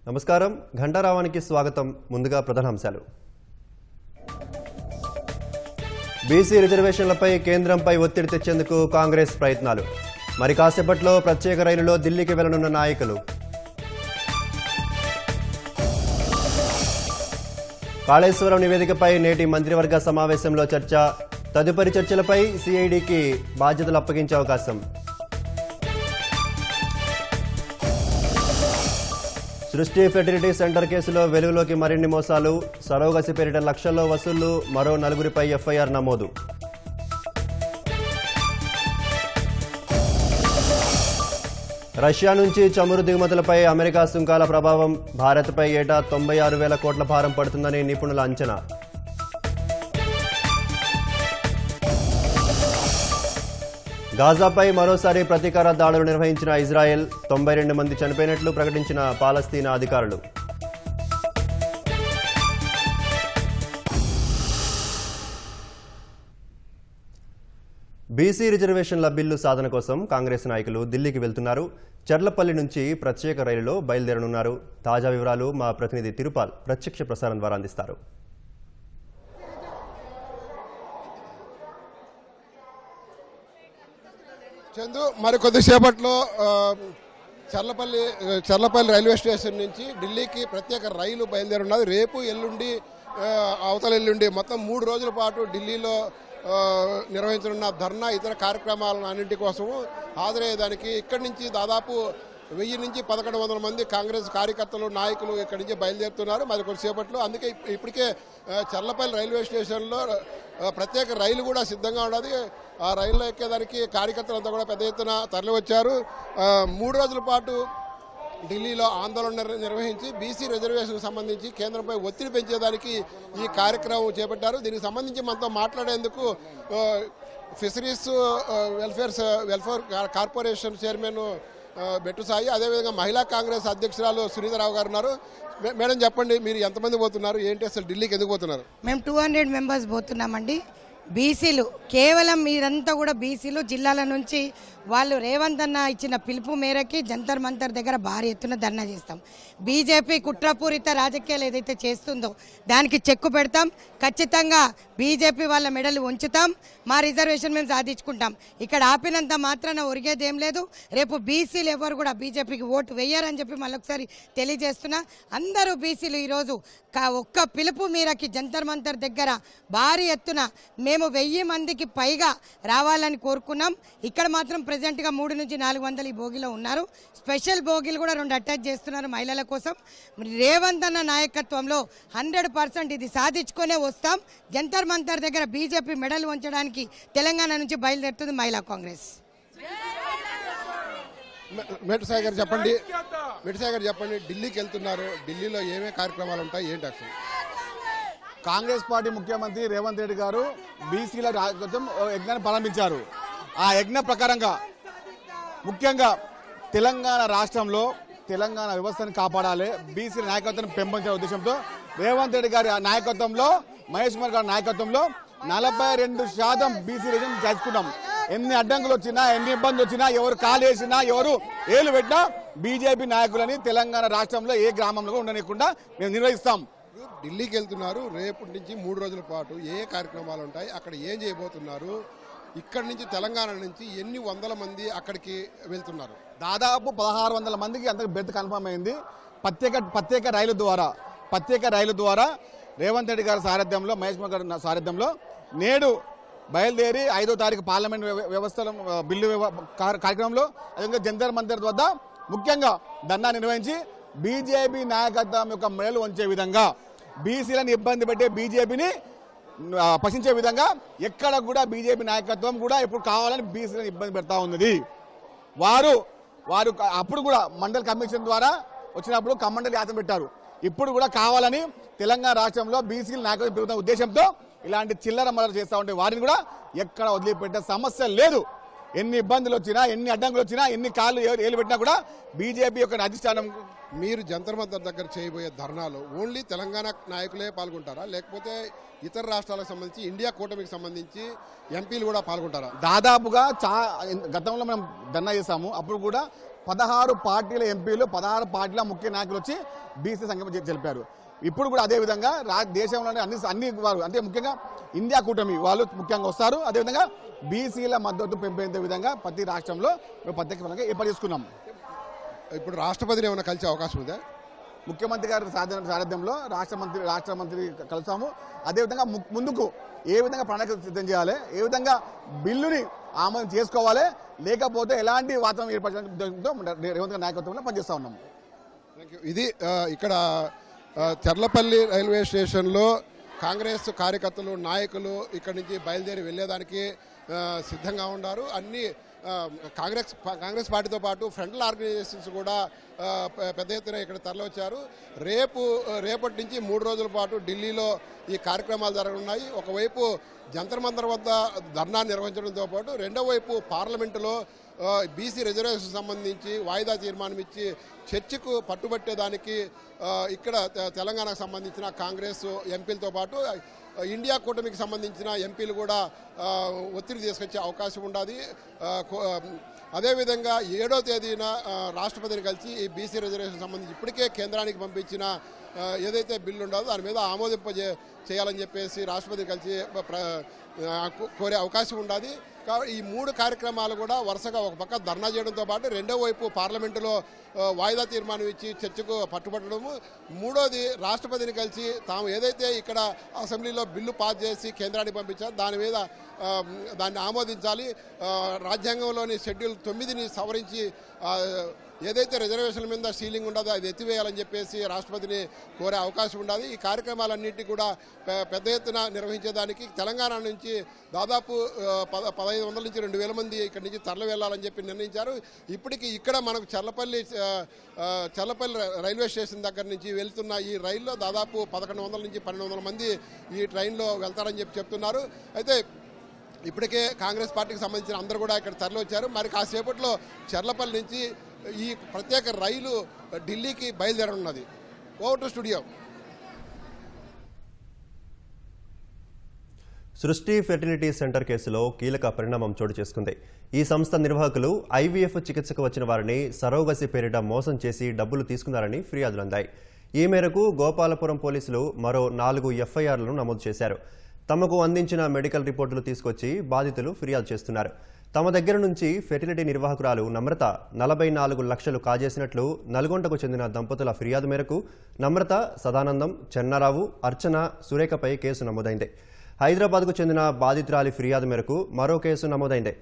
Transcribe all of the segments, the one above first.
నమస్కారం ఘంటారావానికి స్వాగతం. ముందుగా ప్రధానాంశాలు. బీసీ రిజర్వేషన్లపై కేంద్రంపై ఒత్తిడి తెచ్చేందుకు కాంగ్రెస్ ప్రయత్నాలు. మరి కాసేపట్లో ప్రత్యేక రైలులో ఢిల్లీకి వెళ్లనున్న నాయకులు. కాళేశ్వరం నివేదికపై నేటి మంత్రివర్గ సమావేశంలో చర్చ. తదుపరి చర్చలపై సిఐడికి బాధ్యతలు అప్పగించే అవకాశం. సృష్టి ఫెర్టిలిటీ సెంటర్ కేసులో వెలుగులోకి మరిన్ని మోసాలు. సరోగసి పేరిట లక్షల్లో వసూళ్లు. మరో 4గురిపై ఎఫ్ఐఆర్ నమోదు. రష్యా నుంచి చమురు దిగుమతులపై అమెరికా సుంకాల ప్రభావం. భారత్పై ఏటా 96,000 కోట్ల భారం పడుతుందని నిపుణుల అంచనా. గాజాపై మరోసారి ప్రతీకార దాడులు నిర్వహించిన ఇజ్రాయెల్. 92 మంది చనిపోయినట్లు ప్రకటించిన పాలస్తీనా అధికారులు. బీసీ రిజర్వేషన్ల బిల్లు సాధన కోసం కాంగ్రెస్ నాయకులు ఢిల్లీకి వెళ్తున్నారు. చర్లపల్లి నుంచి ప్రత్యేక రైలులో బయలుదేరనున్నారు. తాజా వివరాలు మా ప్రతినిధి తిరుపాల్ ప్రత్యక్ష ప్రసారం ద్వారా అందిస్తారు. చందు మరి కొద్దిసేపట్లో చర్లపల్లి రైల్వే స్టేషన్ నుంచి ఢిల్లీకి ప్రత్యేక రైలు బయలుదేరున్నది. రేపు ఎల్లుండి అవతల ఎల్లుండి మొత్తం 3 రోజుల పాటు ఢిల్లీలో నిర్వహించనున్న ధర్నా ఇతర కార్యక్రమాలను అన్నింటి కోసము హాజరయ్యేదానికి ఇక్కడి నుంచి దాదాపు 1000 నుంచి 1100 మంది కాంగ్రెస్ కార్యకర్తలు నాయకులు ఇక్కడి నుంచి బయలుదేరుతున్నారు మరి కొద్దిసేపట్లో. అందుకే ఇప్పటికే చర్లపల్లి రైల్వే స్టేషన్లో ప్రత్యేక రైలు కూడా సిద్ధంగా ఉన్నది. ఆ రైల్లో ఎక్కేదానికి కార్యకర్తలంతా కూడా పెద్ద ఎత్తున తరలివచ్చారు. 3 రోజుల పాటు ఢిల్లీలో ఆందోళన నిర్వహించి బీసీ రిజర్వేషన్ సంబంధించి కేంద్రంపై ఒత్తిడి పెంచేదానికి ఈ కార్యక్రమం చేపట్టారు. దీనికి సంబంధించి మనతో మాట్లాడేందుకు ఫిషరీస్ వెల్ఫేర్ కార్పొరేషన్ చైర్మన్ బెట్టు సాయి, అదేవిధంగా మహిళా కాంగ్రెస్ అధ్యక్షురాలు సునీతారావు గారు ఉన్నారు. మేడం చెప్పండి, మీరు ఎంతమంది పోతున్నారు, ఏంటి అసలు ఢిల్లీకి ఎందుకు పోతున్నారు? మేము 200 మెంబర్స్ పోతున్నామండి. బీసీలు కేవలం మీరంతా కూడా బీసీలు జిల్లాల నుంచి వాళ్ళు రేవంత్ అన్న ఇచ్చిన పిలుపు మేరకి జంతర్ మంతర్ దగ్గర భారీ ఎత్తున ధర్నా చేస్తాం. బీజేపీ కుట్రపూరిత రాజకీయాలు ఏదైతే చేస్తుందో దానికి చెక్కు పెడతాం. ఖచ్చితంగా బీజేపీ వాళ్ళ మెడలు ఉంచుతాం. మా రిజర్వేషన్ మేము సాధించుకుంటాం. ఇక్కడ ఆపినంత మాత్రాన ఒరిగేదేం లేదు. రేపు బీసీలు ఎవరు కూడా బీజేపీకి ఓటు వేయరని చెప్పి మళ్ళొకసారి తెలియజేస్తున్నా. అందరూ బీసీలు ఈరోజు ఒక్క పిలుపు మేరకి జంతర్ మంతర్ దగ్గర భారీ ఎత్తున మేము 1000 మందికి పైగా రావాలని కోరుకున్నాం. ఇక్కడ మాత్రం ప్రెజెంట్గా 300 నుంచి 400 ఈ బోగిలో ఉన్నారు. స్పెషల్ బోగిలు కూడా 2 అటాచ్ చేస్తున్నారు మహిళల కోసం. రేవంత్ అన్న నాయకత్వంలో 100% ఇది సాధించుకునే వస్తాం. జంతర్ మంతర్ దగ్గర బీజేపీ మెడల్ ఉంచడానికి తెలంగాణ నుంచి బయలుదేరుతుంది మహిళా కాంగ్రెస్. మెట్సాయి గారు చెప్పండి, ఢిల్లీకి వెళ్తున్నారు. ఢిల్లీలో ఏమే కార్యక్రమాలు ఉంటాయి, ఏంటి అసలు? కాంగ్రెస్ పార్టీ ముఖ్యమంత్రి రేవంత్ రెడ్డి గారు బీసీల యజ్ఞాన్ని ప్రారంభించారు. ఆ యజ్ఞ ప్రకారంగా ముఖ్యంగా తెలంగాణ రాష్ట్రంలో తెలంగాణ వ్యవస్థను కాపాడాలి, బీసీల నాయకత్వాన్ని పెంపొందించే ఉద్దేశంతో రేవంత్ రెడ్డి గారి నాయకత్వంలో, మహేష్ కుమార్ గారి నాయకత్వంలో 42% బీసీ రిజర్వేషన్ చేసుకున్నాం. ఎన్ని అడ్డంకులు వచ్చినా, ఎన్ని ఇబ్బందులు వచ్చినా, ఎవరు కాలు వేసినా, ఎవరు ఏలు పెట్టినా బీజేపీ నాయకులని తెలంగాణ రాష్ట్రంలో ఏ గ్రామంలో ఉండనీయకుండా మేము నిర్వహిస్తాం. ఢిల్లీకి వెళ్తున్నారు. రేపటి నుంచి 3 రోజుల పాటు ఏ కార్యక్రమాలు ఉంటాయి, అక్కడ ఏం చేయబోతున్నారు, ఇక్కడి నుంచి తెలంగాణ నుంచి ఎన్ని వందల మంది అక్కడికి వెళ్తున్నారు? దాదాపు 1600 మందికి అందరికి బెర్త్ కన్ఫర్మ్ అయింది. ప్రత్యేక రైలు ద్వారా రేవంత్ రెడ్డి గారి సారథ్యంలో, మహేష్ కుమార్ గారి సారథ్యంలో నేడు బయలుదేరి 5వ తారీఖు పార్లమెంట్ వ్యవస్థల బిల్లు కార్యక్రమంలో అదేవిధంగా జంతర్ మంతర్ వద్ద ముఖ్యంగా ధర్నా నిర్వహించి బీజేపీ నాయకత్వం యొక్క మెడలు వంచే విధంగా, బీసీలను ఇబ్బంది పెట్టే బీజేపీని ప్రశ్నించే విధంగా ఎక్కడ కూడా బీజేపీ నాయకత్వం కూడా ఇప్పుడు కావాలని బీసీలను ఇబ్బంది పెడతా ఉన్నది. వారు అప్పుడు కూడా మండల కమిషన్ ద్వారా వచ్చినప్పుడు కమండలి యాత్ర పెట్టారు. ఇప్పుడు కూడా కావాలని తెలంగాణ రాష్ట్రంలో బీసీల నాయకత్వం పెరుగుతున్న ఉద్దేశంతో ఇలాంటి చిల్లర మల్లర చేస్తూ ఉంటే వారిని కూడా ఎక్కడ వదిలిపెట్టే సమస్య లేదు. ఎన్ని ఇబ్బందులు వచ్చినా, ఎన్ని అడ్డంకులు వచ్చినా, ఎన్ని కాళ్ళు ఏలు పెట్టినా కూడా బీజేపీ యొక్క అధిష్టానం. మీరు జంతర్ మంతర్ దగ్గర చేయబోయే ధర్నాలో ఓన్లీ తెలంగాణ నాయకులే పాల్గొంటారా, లేకపోతే ఇతర రాష్ట్రాలకు సంబంధించి ఇండియా కూటమికి సంబంధించి ఎంపీలు కూడా పాల్గొంటారా? దాదాపుగా గతంలో మనం ధర్నా చేసాము. అప్పుడు కూడా 16 పార్టీల ఎంపీలు 16 పార్టీల ముఖ్య నాయకులు వచ్చి బీసీ సంఘం తెలిపారు. ఇప్పుడు కూడా అదే విధంగా దేశంలోని అన్ని వారు అంటే ముఖ్యంగా ఇండియా కూటమి వాళ్ళు ముఖ్యంగా వస్తారు. అదేవిధంగా బీసీల మద్దతు పెంపొందే విధంగా ప్రతి రాష్ట్రంలో ప్రత్యేక ఏర్పాటు చేసుకున్నాం. ఇప్పుడు రాష్ట్రపతిని ఏమైనా కలిసే అవకాశం ఉందా? ముఖ్యమంత్రి గారి సారథ్యంలో రాష్ట్ర మంత్రి కలిసాము. అదేవిధంగా ముందుకు ఏ విధంగా ప్రణాళిక సిద్ధం చేయాలి, ఏ విధంగా బిల్లుని ఆమోదం చేసుకోవాలి, లేకపోతే ఎలాంటి వాతావరణం ఏర్పరచడంతో రేవంత్ గారి నాయకత్వంలో పనిచేస్తా ఉన్నాము. ఇది ఇక్కడ చర్లపల్లి రైల్వే స్టేషన్లో కాంగ్రెస్ కార్యకర్తలు నాయకులు ఇక్కడి నుంచి బయలుదేరి వెళ్ళేదానికి సిద్ధంగా ఉన్నారు. అన్ని కాంగ్రెస్ పార్టీతో పాటు ఫ్రంటల్ ఆర్గనైజేషన్స్ కూడా పెద్ద ఎత్తున ఇక్కడ తరలివచ్చారు. రేపటి నుంచి 3 రోజుల పాటు ఢిల్లీలో ఈ కార్యక్రమాలు జరగనున్నాయి. ఒకవైపు జంతర్ మంతర్ వద్ద ధర్నా నిర్వహించడంతో పాటు రెండో వైపు పార్లమెంటులో బీసీ రిజర్వేషన్ సంబంధించి వాయిదా తీర్మానం ఇచ్చి చర్చకు పట్టుబట్టేదానికి ఇక్కడ తెలంగాణకు సంబంధించిన కాంగ్రెస్ ఎంపీలతో పాటు ఇండియా కూటమికి సంబంధించిన ఎంపీలు కూడా ఒత్తిడి తీసుకొచ్చే అవకాశం ఉండాలి. అదేవిధంగా 7వ తేదీన రాష్ట్రపతిని కలిసి ఈ బీసీ రిజర్వేషన్ సంబంధించి ఇప్పటికే కేంద్రానికి పంపించిన ఏదైతే బిల్లు ఉండదో దాని మీద చేయాలని చెప్పేసి రాష్ట్రపతిని కలిసి కోరే అవకాశం ఉండాలి. కాబట్టి ఈ 3 కార్యక్రమాలు కూడా వరుసగా ఒక పక్క ధర్నా చేయడంతో పాటు రెండో వైపు పార్లమెంటులో వాయిదా తీర్మానం ఇచ్చి చర్చకు పట్టుబట్టడము, మూడోది రాష్ట్రపతిని కలిసి తాము ఏదైతే ఇక్కడ అసెంబ్లీలో బిల్లు పాస్ చేసి కేంద్రానికి పంపించారో దాని మీద దాన్ని ఆమోదించాలి. రాజ్యాంగంలోని షెడ్యూల్ 9ని సవరించి ఏదైతే రిజర్వేషన్ల మీద సీలింగ్ ఉండదో అది ఎత్తివేయాలని చెప్పేసి రాష్ట్రపతిని కోరే అవకాశం ఉండాలి. ఈ కార్యక్రమాలన్నింటినీ కూడా పెద్ద ఎత్తున నిర్వహించేదానికి తెలంగాణ నుంచి దాదాపు 1500 నుంచి 2000 మంది ఇక్కడి నుంచి తరలి వెళ్ళాలని చెప్పి నిర్ణయించారు. ఇప్పటికీ ఇక్కడ మనకు చర్లపల్లి రైల్వే స్టేషన్ దగ్గర నుంచి వెళ్తున్న ఈ రైల్లో దాదాపు 1100 నుంచి 1200 మంది ఈ ట్రైన్లో వెళ్తారని చెప్తున్నారు. అయితే ఇప్పటికే కాంగ్రెస్ పార్టీకి సంబంధించిన అందరూ కూడా ఇక్కడ తరలి వచ్చారు. మరి కాసేపట్లో చర్లపల్లి నుంచి ఈ ప్రత్యేక రైలు ఢిల్లీకి బయలుదేరనున్నది. Over to studio. Srushti fertility centre కేసులో కీలక పరిణామం చోటు చేసుకుంది. ఈ సంస్థ నిర్వాహకులు ఐవీఎఫ్ చికిత్సకు వచ్చిన వారిని సరోగసి పేరిట మోసం చేసి డబ్బులు తీసుకున్నారని ఫిర్యాదులందాయి. ఈ మేరకు గోపాలపురం పోలీసులు మరో 4 ఎఫ్ఐఆర్లను నమోదు చేశారు. తమకు అందించిన మెడికల్ రిపోర్టులు తీసుకొచ్చి బాధితులు ఫిర్యాదు చేస్తున్నారు. తమ దగ్గర నుంచి ఫెర్టిలిటీ నిర్వాహకురాలు నమ్రత 44 లక్షలు కాజేసినట్లు నల్గొండకు చెందిన దంపతుల ఫిర్యాదు మేరకు నమ్రత, సదానందం, చెన్నారావు, అర్చన, సురేఖపై కేసు నమోదైంది. హైదరాబాద్కు చెందిన బాధితురాలి ఫిర్యాదు మేరకు మరో కేసు నమోదైంది.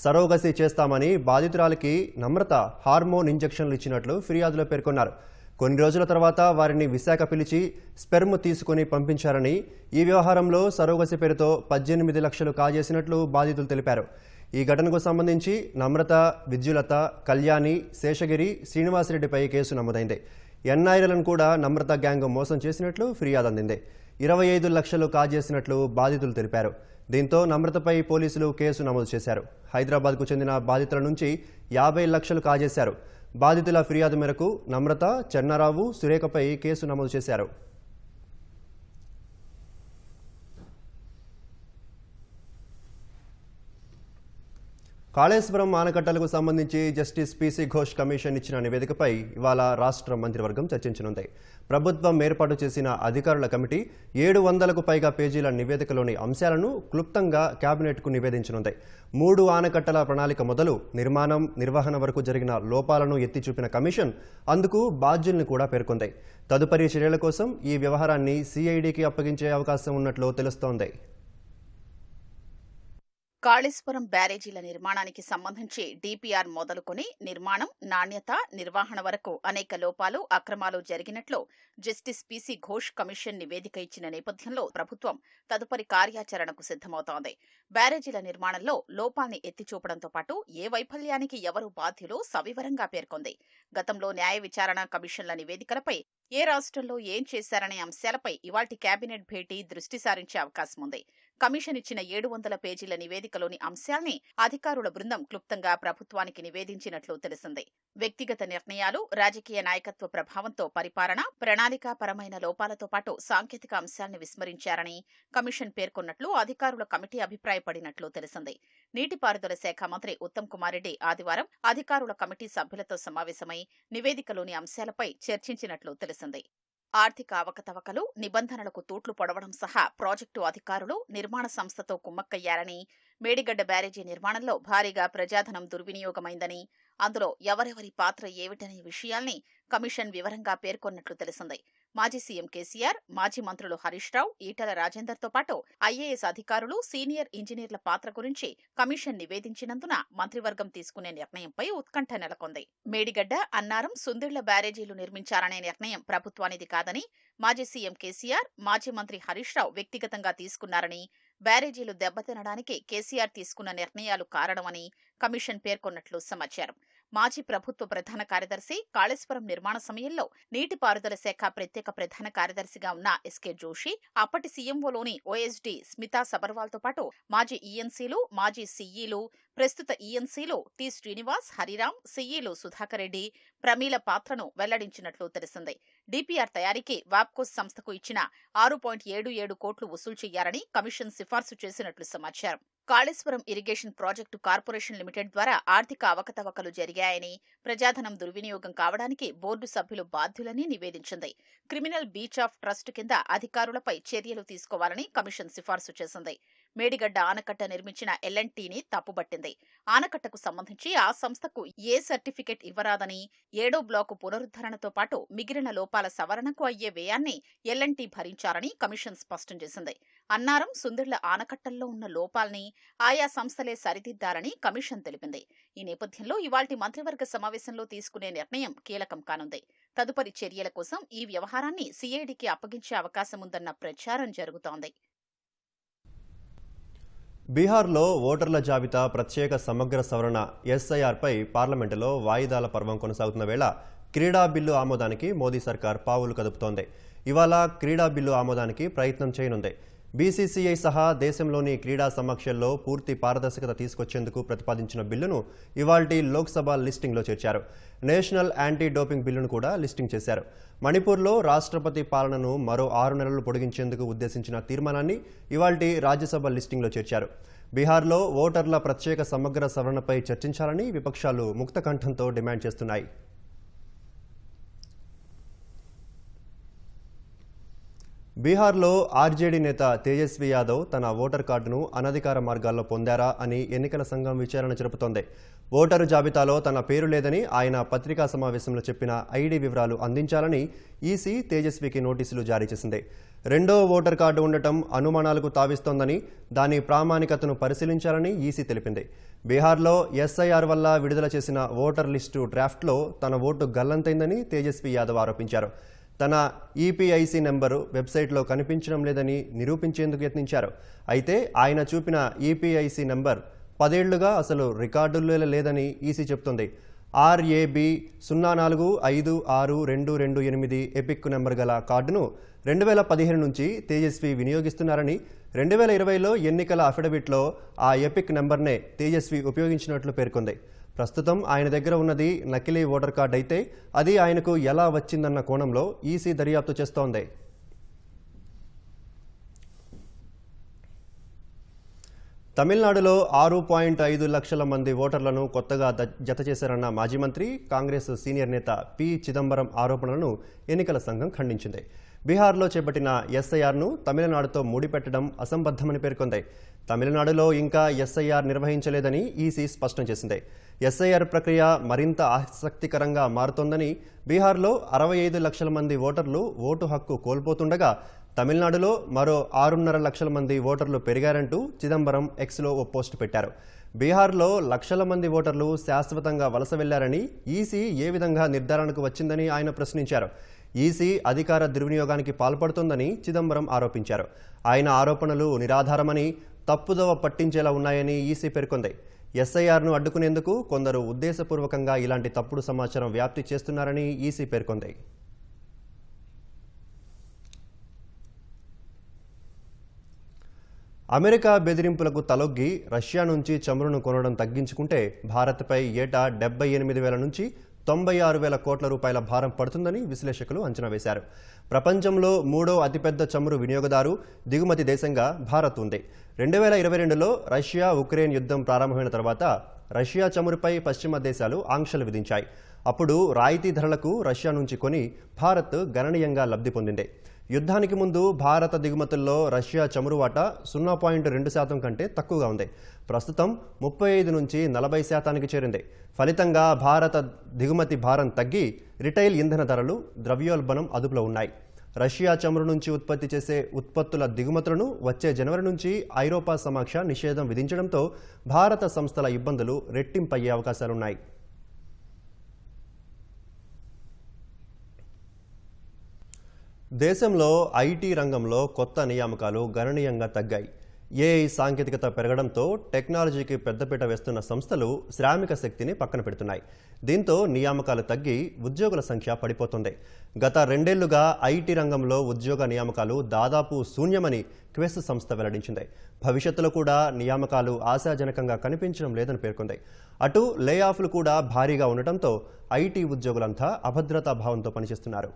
సరోగసి చేస్తామని బాధితురాలికి నమ్రత హార్మోన్ ఇంజెక్షన్లు ఇచ్చినట్లు ఫిర్యాదులో పేర్కొన్నారు. కొన్ని రోజుల తర్వాత వారిని విశాఖ పిలిచి స్పెర్మ్ తీసుకుని పంపించారని, ఈ వ్యవహారంలో సరోగసి పేరుతో 18 లక్షలు కాజేసినట్లు బాధితులు తెలిపారు. ఈ ఘటనకు సంబంధించి నమ్రత, విద్యులత, కళ్యాణి, శేషగిరి, శ్రీనివాసరెడ్డిపై కేసు నమోదైంది. ఎన్ఐలను కూడా నమ్రత గ్యాంగ్ మోసం చేసినట్లు ఫిర్యాదు అందింది. 25 లక్షలు కాజేసినట్లు బాధితులు తెలిపారు. దీంతో నమ్రతపై పోలీసులు కేసు నమోదు చేశారు. హైదరాబాద్కు చెందిన బాధితుల నుంచి 50 లక్షలు కాజేశారు. బాధితుల ఫిర్యాదు మేరకు నమ్రత, చెన్నారావు, సురేఖపై కేసు నమోదు చేశారు. కాళేశ్వరం ఆనకట్టలకు సంబంధించి జస్టిస్ పీసీ ఘోష్ కమిషన్ ఇచ్చిన నివేదికపై ఇవాళ రాష్ట్ర మంత్రివర్గం చర్చించనుంది. ప్రభుత్వం ఏర్పాటు చేసిన అధికారుల కమిటీ 700కు పైగా పేజీల నివేదికలోని అంశాలను క్లుప్తంగా కేబినెట్కు నివేదించనుంది. 3 ఆనకట్టల ప్రణాళిక మొదలు నిర్మాణం, నిర్వహణ వరకు జరిగిన లోపాలను ఎత్తి చూపిన కమిషన్ అందుకు బాధ్యుల్ని కూడా పేర్కొంది. తదుపరి చర్యల కోసం ఈ వ్యవహారాన్ని సిఐడికి అప్పగించే అవకాశం ఉన్నట్లు తెలుస్తోంది. కాళేశ్వరం బ్యారేజీల నిర్మాణానికి సంబంధించి డీపీఆర్ మొదలుకొని నిర్మాణం, నాణ్యత, నిర్వహణ వరకు అనేక లోపాలు, అక్రమాలు జరిగినట్లు జస్టిస్ పీసీ ఘోష్ కమిషన్ నివేదిక ఇచ్చిన నేపథ్యంలో ప్రభుత్వం తదుపరి కార్యాచరణకు సిద్దమవుతోంది. బ్యారేజీల నిర్మాణంలో లోపాల్ని ఎత్తిచూపడంతో పాటు ఏ వైఫల్యానికి ఎవరు బాధ్యులో సవివరంగా పేర్కొంది. గతంలో న్యాయ విచారణ కమిషన్ల నివేదికలపై ఏ రాష్ట్రంలో ఏం చేశారనే అంశాలపై ఇవాల్టి కేబినెట్ భేటీ దృష్టి సారించే అవకాశం ఉంది. కమిషన్ ఇచ్చిన 700 పేజీల నివేదికలోని అంశాల్ని అధికారుల బృందం క్లుప్తంగా ప్రభుత్వానికి నివేదించినట్లు తెలిసింది. వ్యక్తిగత నిర్ణయాలు, రాజకీయ నాయకత్వ ప్రభావంతో పరిపాలన, ప్రణాళికాపరమైన లోపాలతో పాటు సాంకేతిక అంశాల్ని విస్మరించారని కమిషన్ పేర్కొన్నట్లు అధికారుల కమిటీ అభిప్రాయపడినట్లు తెలిసింది. నీటిపారుదల శాఖ మంత్రి ఉత్తమ్ కుమార్ రెడ్డి ఆదివారం అధికారుల కమిటీ సభ్యులతో సమావేశమై నివేదికలోని అంశాలపై చర్చించినట్లు తెలిసింది. ఆర్థిక అవకతవకలు, నిబంధనలకు తూట్లు పొడవడం సహా ప్రాజెక్టు అధికారులు నిర్మాణ సంస్థతో కుమ్మక్కయ్యారని, మేడిగడ్డ బ్యారేజీ నిర్మాణంలో భారీగా ప్రజాధనం దుర్వినియోగమైందని, అందులో ఎవరెవరి పాత్ర ఏమిటనే విషయాల్ని కమిషన్ వివరంగా పేర్కొన్నట్లు తెలిసింది. మాజీ సీఎం కేసీఆర్, మాజీ మంత్రులు హరీష్ రావు, ఈటల రాజేందర్తో పాటు ఐఏఎస్ అధికారులు, సీనియర్ ఇంజనీర్ల పాత్ర గురించి కమిషన్ నివేదించినందున మంత్రివర్గం తీసుకునే నిర్ణయంపై ఉత్కంఠ నెలకొంది. మేడిగడ్డ, అన్నారం, సుందిళ్ల బ్యారేజీలు నిర్మించాలనే నిర్ణయం ప్రభుత్వానిది కాదని మాజీ సీఎం కేసీఆర్, మాజీ మంత్రి హరీష్ రావు వ్యక్తిగతంగా తీసుకున్నారని, బ్యారేజీలు దెబ్బతినడానికి కేసీఆర్ తీసుకున్న నిర్ణయాలు కారణమని కమిషన్ పేర్కొన్నట్లు సమాచారం. మాజీ ప్రభుత్వ ప్రధాన కార్యదర్శి, కాళేశ్వరం నిర్మాణ సమయంలో నీటిపారుదల శాఖ ప్రత్యేక ప్రధాన కార్యదర్శిగా ఉన్న ఎస్కే జోషి, అప్పటి సీఎంఓలోని ఓఎస్డీ స్మితా సబర్వాల్తో పాటు మాజీ ఈఎన్సీలు, మాజీ సీఈలు, ప్రస్తుత ఈఎన్సీలు టి శ్రీనివాస్, హరిరాం, సీఈలు సుధాకర్ రెడ్డి, ప్రమీల పాత్రను వెల్లడించినట్లు తెలిసింది. డిపిఆర్ తయారీకి వాప్కోస్ సంస్థకు ఇచ్చిన 6.77 కోట్లు వసూలు చేయాలని కమిషన్ సిఫార్సు చేసినట్లు సమాచారం. Kaleshwaram irrigation project corporation limited ద్వారా ఆర్థిక అవకతవకలు జరిగాయని, ప్రజాధనం దుర్వినియోగం కావడానికి బోర్డు సభ్యులు బాధ్యులని నివేదించింది. క్రిమినల్ బీచ్ ఆఫ్ ట్రస్ట్ కింద అధికారులపై చర్యలు తీసుకోవాలని కమిషన్ సిఫార్సు చేసింది. మేడిగడ్డ ఆనకట్ట నిర్మించిన ఎల్ఎన్టీని తప్పుబట్టింది. ఆనకట్టకు సంబంధించి ఆ సంస్థకు ఏ సర్టిఫికెట్ ఇవ్వరాదని, 7వ బ్లాకు పునరుద్ధరణతో పాటు మిగిలిన లోపాల సవరణకు అయ్యే వ్యయాన్ని ఎల్ఎన్టీ భరించాలని కమిషన్ స్పష్టం చేసింది. అన్నారం, సుందిళ్ల ఆనకట్టల్లో ఉన్న లోపాల్ని ఆయా సంస్థలే సరిదిద్దారని కమిషన్ తెలిపింది. ఈ నేపథ్యంలో ఇవాల్టి మంత్రివర్గ సమావేశంలో తీసుకునే నిర్ణయం కీలకం కానుంది. తదుపరి చర్యల కోసం ఈ వ్యవహారాన్ని సీఐడీకి అప్పగించే అవకాశముందన్న ప్రచారం జరుగుతోంది. బీహార్లో ఓటర్ల జాబితా ప్రత్యేక సమగ్ర సవరణ ఎస్ఐఆర్పై పార్లమెంటులో వాయిదాల పర్వం కొనసాగుతున్న వేళ క్రీడా బిల్లు ఆమోదానికి మోదీ సర్కార్ పావులు కదుపుతోంది. ఇవాళ క్రీడా బిల్లు ఆమోదానికి ప్రయత్నం చేయనుంది. బీసీసీఐ సహా దేశంలోని క్రీడా సమీక్షల్లో పూర్తి పారదర్శకత తీసుకొచ్చేందుకు ప్రతిపాదించిన బిల్లును ఇవాల్టి లోక్సభ లిస్టింగ్లో చేర్చారు. నేషనల్ యాంటీ డోపింగ్ బిల్లును కూడా లిస్టింగ్ చేశారు. మణిపూర్లో రాష్ట్రపతి పాలనను మరో 6 నెలలు పొడిగించేందుకు ఉద్దేశించిన తీర్మానాన్ని ఇవాల్టి రాజ్యసభ లిస్టింగ్లో చేర్చారు. బీహార్లో ఓటర్ల ప్రత్యేక సమగ్ర సవరణపై చర్చించాలని విపక్షాలు ముక్తకంఠంతో డిమాండ్ చేస్తున్నాయి. బీహార్లో ఆర్జేడీ నేత తేజస్వి యాదవ్ తన ఓటర్ కార్డును అనధికార మార్గాల్లో పొందారా అని ఎన్నికల సంఘం విచారణ జరుపుతోంది. ఓటరు జాబితాలో తన పేరు లేదని ఆయన పత్రికా సమావేశంలో చెప్పిన ఐడి వివరాలు అందించాలని ఈసీ తేజస్వికి నోటీసులు జారీ చేసింది. రెండో ఓటర్ కార్డు ఉండటం అనుమానాలకు తావిస్తోందని, దాని ప్రామాణికతను పరిశీలించాలని ఈసీ తెలిపింది. బీహార్లో ఎస్ఐఆర్ వల్ల విడుదల చేసిన ఓటర్ లిస్టు డ్రాఫ్ట్లో తన ఓటు గల్లంతైందని తేజస్వి యాదవ్ ఆరోపించారు. తన ఈపీఐసీ నెంబరు వెబ్సైట్లో కనిపించడం లేదని నిరూపించేందుకు యత్నించారు. అయితే ఆయన చూపిన ఈపీఐసీ నెంబర్ 10 ఏళ్లుగా అసలు రికార్డుల్లో లేదని ఈసీ చెబుతోంది. RAB 04556228 ఎపిక్ నెంబర్ గల కార్డును 2015 నుంచి తేజస్వి వినియోగిస్తున్నారని, 2020లో ఎన్నికల అఫిడవిట్లో ఆ ఎపిక్ నెంబర్నే తేజస్వి ఉపయోగించినట్లు పేర్కొంది. ప్రస్తుతం ఆయన దగ్గర ఉన్నది నకిలీ ఓటర్ కార్డు అయితే అది ఆయనకు ఎలా వచ్చిందన్న కోణంలో ఈసీ దర్యాప్తు చేస్తోంది. తమిళనాడులో 6.5 లక్షల మంది ఓటర్లను కొత్తగా జత చేశారన్న మాజీ మంత్రి, కాంగ్రెస్ సీనియర్ నేత పి చిదంబరం ఆరోపణలను ఎన్నికల సంఘం ఖండించింది. బీహార్లో చేపట్టిన ఎస్ఐఆర్ను తమిళనాడుతో ముడిపెట్టడం అసంబద్ధమని పేర్కొంది. తమిళనాడులో ఇంకా ఎస్ఐఆర్ నిర్వహించలేదని ఈసీ స్పష్టం చేసింది. ఎస్ఐఆర్ ప్రక్రియ మరింత ఆసక్తికరంగా మారుతోందని, బీహార్లో 65 లక్షల మంది ఓటర్లు ఓటు హక్కు కోల్పోతుండగా తమిళనాడులో మరో 6.5 లక్షల మంది ఓటర్లు పెరిగారంటూ చిదంబరం ఎక్స్లో ఓ పోస్టు పెట్టారు. బీహార్లో లక్షల మంది ఓటర్లు శాశ్వతంగా వలస వెళ్లారని ఈసీ ఏ విధంగా నిర్ధారణకు వచ్చిందని ఆయన ప్రశ్నించారు. ఈసీ అధికార దుర్వినియోగానికి పాల్పడుతోందని చిదంబరం ఆరోపించారు. ఆయన ఆరోపణలు నిరాధారమని, తప్పుదోవ పట్టించేలా ఉన్నాయని ఈసీ పేర్కొంది. ఎస్ఐఆర్ను అడ్డుకునేందుకు కొందరు ఉద్దేశపూర్వకంగా ఇలాంటి తప్పుడు సమాచారం వ్యాప్తి చేస్తున్నారని ఈసీ పేర్కొంది. అమెరికా బెదిరింపులకు తలొగ్గి రష్యా నుంచి చమురును కొనడం తగ్గించుకుంటే భారత్పై ఏటా 78,000 నుంచి 96,000 కోట్ల రూపాయల భారం పడుతుందని విశ్లేషకులు అంచనా వేశారు. ప్రపంచంలో మూడో అతిపెద్ద చమురు వినియోగదారు, దిగుమతి దేశంగా భారత్ ఉంది. 2022లో రష్యా ఉక్రెయిన్ యుద్ధం ప్రారంభమైన తర్వాత రష్యా చమురుపై పశ్చిమ దేశాలు ఆంక్షలు విధించాయి. అప్పుడు రాయితీ ధరలకు రష్యా నుంచి కొని భారత్ గణనీయంగా లబ్ధి పొందింది. యుద్ధానికి ముందు భారత దిగుమతుల్లో రష్యా చమురు వాటా 0.2% కంటే తక్కువగా ఉంది. ప్రస్తుతం 35 నుంచి 40% చేరింది. ఫలితంగా భారత దిగుమతి భారం తగ్గి రిటైల్ ఇంధన ధరలు, ద్రవ్యోల్బణం అదుపులో ఉన్నాయి. రష్యా చమురు నుంచి ఉత్పత్తి చేసే ఉత్పత్తుల దిగుమతులను వచ్చే జనవరి నుంచి ఐరోపా సమక్ష నిషేధం విధించడంతో భారత సంస్థల ఇబ్బందులు రెట్టింపయ్యే అవకాశాలున్నాయి. దేశంలో ఐటీ రంగంలో కొత్త నియామకాలు గణనీయంగా తగ్గాయి. ఏఐ సాంకేతికత పెరగడంతో టెక్నాలజీకి పెద్దపీట వేస్తున్న సంస్థలు శ్రామిక శక్తిని పక్కన పెడుతున్నాయి. దీంతో నియామకాలు తగ్గి ఉద్యోగుల సంఖ్య పడిపోతుంది. గత 2 ఏళ్లుగా ఐటీ రంగంలో ఉద్యోగ నియామకాలు దాదాపు శూన్యమని క్వెస్ సంస్థ వెల్లడించింది. భవిష్యత్తులో కూడా నియామకాలు ఆశాజనకంగా కనిపించడం లేదని పేర్కొంది. అటు లే ఆఫ్లు కూడా భారీగా ఉండటంతో ఐటీ ఉద్యోగులంతా అభద్రతా భావంతో పనిచేస్తున్నారు.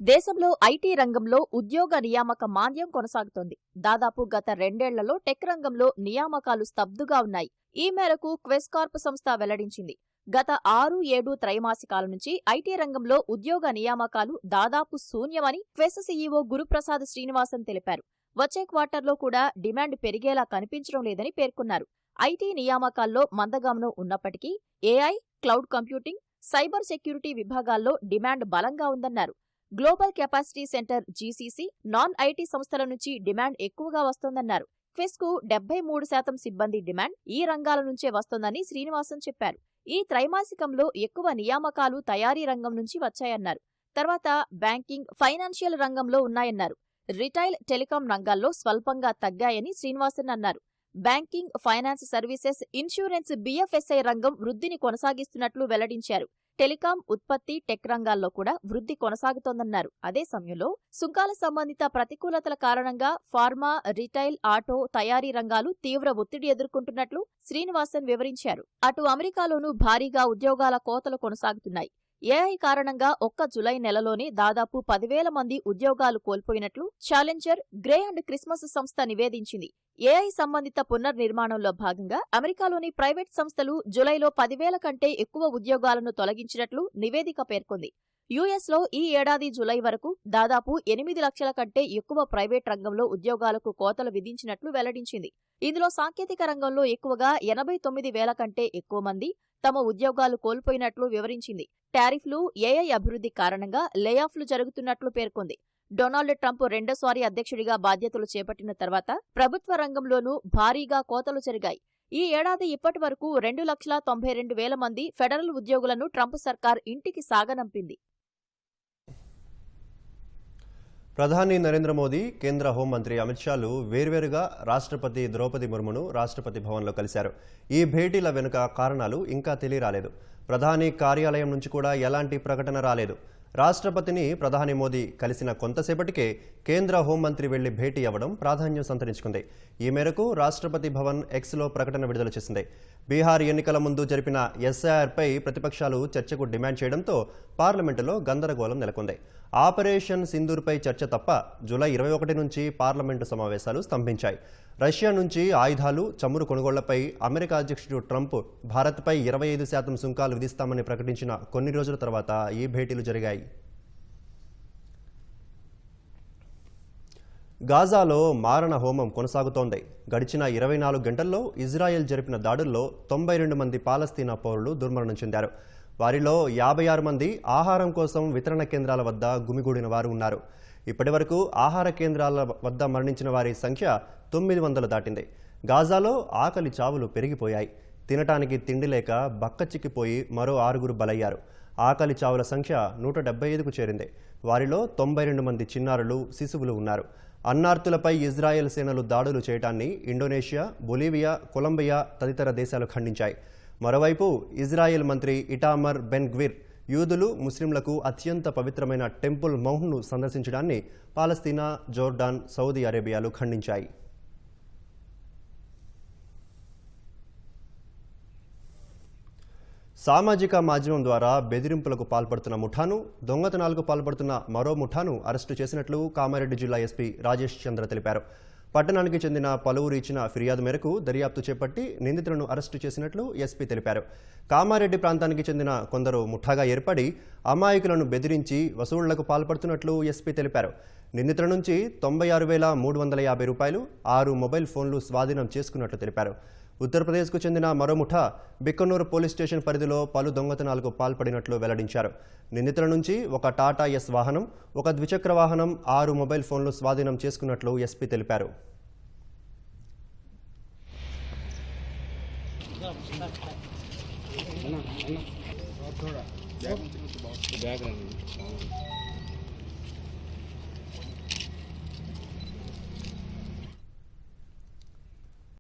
దేశంలో ఐటీ రంగంలో ఉద్యోగ నియామక మాంద్యం కొనసాగుతోంది. దాదాపు గత 2 ఏళ్లలో టెక్ రంగంలో నియామకాలు స్తబ్దుగా ఉన్నాయి. ఈ మేరకు క్వెస్ కార్ప్ సంస్థ వెల్లడించింది. గత 6-7 త్రైమాసికాల నుంచి ఐటీ రంగంలో ఉద్యోగ నియామకాలు దాదాపు శూన్యమని క్వెస్ సీఈఓ గురుప్రసాద్ శ్రీనివాసన్ తెలిపారు. వచ్చే క్వార్టర్లో కూడా డిమాండ్ పెరిగేలా కనిపించడం లేదని పేర్కొన్నారు. ఐటీ నియామకాల్లో మందగమనం ఉన్నప్పటికీ AI, cloud computing, cyber security విభాగాల్లో డిమాండ్ బలంగా ఉందన్నారు. Global capacity centre GCC, non IT సంస్థల నుంచి డిమాండ్ ఎక్కువగా వస్తోందన్నారు. క్వెస్కు 73% సిబ్బంది డిమాండ్ ఈ రంగాల నుంచే వస్తోందని శ్రీనివాసన్ చెప్పారు. ఈ త్రైమాసికంలో ఎక్కువ నియామకాలు తయారీ రంగం నుంచి వచ్చాయన్నారు. తర్వాత బ్యాంకింగ్, ఫైనాన్షియల్ రంగంలో ఉన్నాయన్నారు. రిటైల్, టెలికాం రంగాల్లో స్వల్పంగా తగ్గాయని శ్రీనివాసన్ అన్నారు. Banking, finance services, insurance, BFSI రంగం వృద్ధిని కొనసాగిస్తున్నట్లు వెల్లడించారు. టెలికాం, ఉత్పత్తి, టెక్ రంగాల్లో కూడా వృద్ధి కొనసాగుతోందన్నారు. అదే సమయంలో సుంకాల సంబంధిత ప్రతికూలతల కారణంగా ఫార్మా, రిటైల్, ఆటో, తయారీ రంగాలు తీవ్ర ఒత్తిడి ఎదుర్కొంటున్నట్లు శ్రీనివాసన్ వివరించారు. అటు అమెరికాలోనూ భారీగా ఉద్యోగాల కోతలు కొనసాగుతున్నాయి. ఏఐ కారణంగా ఒక్క జులై నెలలోనే దాదాపు 10,000 మంది ఉద్యోగాలు కోల్పోయినట్లు ఛాలెంజర్, గ్రే అండ్ క్రిస్మస్ సంస్థ నివేదించింది. ఏఐ సంబంధిత పునర్నిర్మాణంలో భాగంగా అమెరికాలోని ప్రైవేట్ సంస్థలు జులైలో 10,000 కంటే ఎక్కువ ఉద్యోగాలను తొలగించినట్లు నివేదిక పేర్కొంది. యుఎస్లో ఈ ఏడాది జులై వరకు దాదాపు 8 లక్షల కంటే ఎక్కువ ప్రైవేట్ రంగంలో ఉద్యోగాలకు కోతలు విధించినట్లు వెల్లడించింది. ఇందులో సాంకేతిక రంగంలో ఎక్కువగా 89,000 కంటే ఎక్కువ మంది తమ ఉద్యోగాలు కోల్పోయినట్లు వివరించింది. టారిఫ్లు, ఏఐ అభివృద్ధి కారణంగా లేఆఫ్లు జరుగుతున్నట్లు పేర్కొంది. డొనాల్డ్ ట్రంప్ రెండోసారి అధ్యక్షుడిగా బాధ్యతలు చేపట్టిన తర్వాత ప్రభుత్వ రంగంలోనూ భారీగా కోతలు జరిగాయి. ఈ ఏడాది ఇప్పటి వరకు 2,92,000 మంది ఫెడరల్ ఉద్యోగులను ట్రంప్ సర్కార్ ఇంటికి సాగనంపింది. ప్రధాని నరేంద్ర మోదీ, కేంద్ర హోంమంత్రి అమిత్ షాలు వేర్వేరుగా రాష్ట్రపతి ద్రౌపది ముర్మును రాష్ట్రపతి భవన్లో కలిశారు. ఈ భేటీల వెనుక కారణాలు ఇంకా తెలియరాలేదు. ప్రధాని కార్యాలయం నుంచి కూడా ఎలాంటి ప్రకటన రాలేదు. రాష్ట్రపతిని ప్రధాని మోదీ కలిసిన కొంతసేపటికే కేంద్ర హోంమంత్రి వెళ్లి భేటీ అవ్వడం ప్రాధాన్యం సంతరించుకుంది. ఈ మేరకు రాష్ట్రపతి భవన్ ఎక్స్లో ప్రకటన విడుదల చేసింది. బీహార్ ఎన్నికల ముందు జరిపిన ఎస్ఐఆర్పై ప్రతిపక్షాలు చర్చకు డిమాండ్ చేయడంతో పార్లమెంటులో గందరగోళం నెలకొంది. ఆపరేషన్ సింధూర్పై చర్చ తప్ప జూలై 21 నుంచి పార్లమెంటు సమావేశాలు స్తంభించాయి. రష్యా నుంచి ఆయుధాలు, చమురు కొనుగోళ్లపై అమెరికా అధ్యక్షుడు ట్రంప్ భారత్పై 25% సుంకాలు విధిస్తామని ప్రకటించిన కొన్ని రోజుల తర్వాత ఈ భేటీలు జరిగాయి. గాజాలో మారణ హోమం కొనసాగుతోంది. గడిచిన 24 గంటల్లో ఇజ్రాయెల్ జరిపిన దాడుల్లో 92 మంది పాలస్తీనా పౌరులు దుర్మరణం చెందారు. వారిలో 56 మంది ఆహారం కోసం వితరణ కేంద్రాల వద్ద గుమిగూడిన వారు ఉన్నారు. ఇప్పటి వరకు ఆహార కేంద్రాల వద్ద మరణించిన వారి సంఖ్య 900 దాటింది. గాజాలో ఆకలి చావులు పెరిగిపోయాయి. తినటానికి తిండి లేక బక్కచిక్కిపోయి మరో 6 బలయ్యారు. ఆకలి చావుల సంఖ్య 175కు చేరింది. వారిలో 92 మంది చిన్నారులు, శిశువులు ఉన్నారు. అన్నార్తులపై ఇజ్రాయెల్ సేనలు దాడులు చేయటాన్ని ఇండోనేషియా, బొలీవియా, కొలంబియా తదితర దేశాలు ఖండించాయి. మరోవైపు ఇజ్రాయెల్ మంత్రి ఇటామర్ బెన్ గ్విర్ యూదులు ముస్లింలకు అత్యంత పవిత్రమైన టెంపుల్ మౌంట్ను సందర్శించడాన్ని పాలస్తీనా, జోర్డాన్, సౌదీ అరేబియాలు ఖండించాయి. సామాజిక మాధ్యమం ద్వారా బెదిరింపులకు పాల్పడుతున్న ముఠాను, దొంగతనాలకు పాల్పడుతున్న మరో ముఠాను అరెస్టు చేసినట్లు కామారెడ్డి జిల్లా ఎస్పీ రాజేష్ చంద్ర తెలిపారు. పట్టణానికి చెందిన పలువురు ఇచ్చిన ఫిర్యాదు మేరకు దర్యాప్తు చేపట్టి నిందితులను అరెస్టు చేసినట్లు ఎస్పీ తెలిపారు. కామారెడ్డి ప్రాంతానికి చెందిన కొందరు ముఠాగా ఏర్పడి అమాయకులను బెదిరించి వసూళ్లకు పాల్పడుతున్నట్లు ఎస్పీ తెలిపారు. నిందితుల నుంచి 96,350 రూపాయలు, 6 మొబైల్ ఫోన్లు స్వాధీనం చేసుకున్నట్లు తెలిపారు. ఉత్తరప్రదేశ్కు చెందిన మరో ముఠా బిక్కనూరు పోలీస్ స్టేషన్ పరిధిలో పలు దొంగతనాలకు పాల్పడినట్లు వెల్లడించారు. నిందితుల నుంచి ఒక టాటా ఎస్ వాహనం, ఒక ద్విచక్ర వాహనం, 6 మొబైల్ ఫోన్లు స్వాధీనం చేసుకున్నట్లు ఎస్పీ తెలిపారు. బ్యాగ్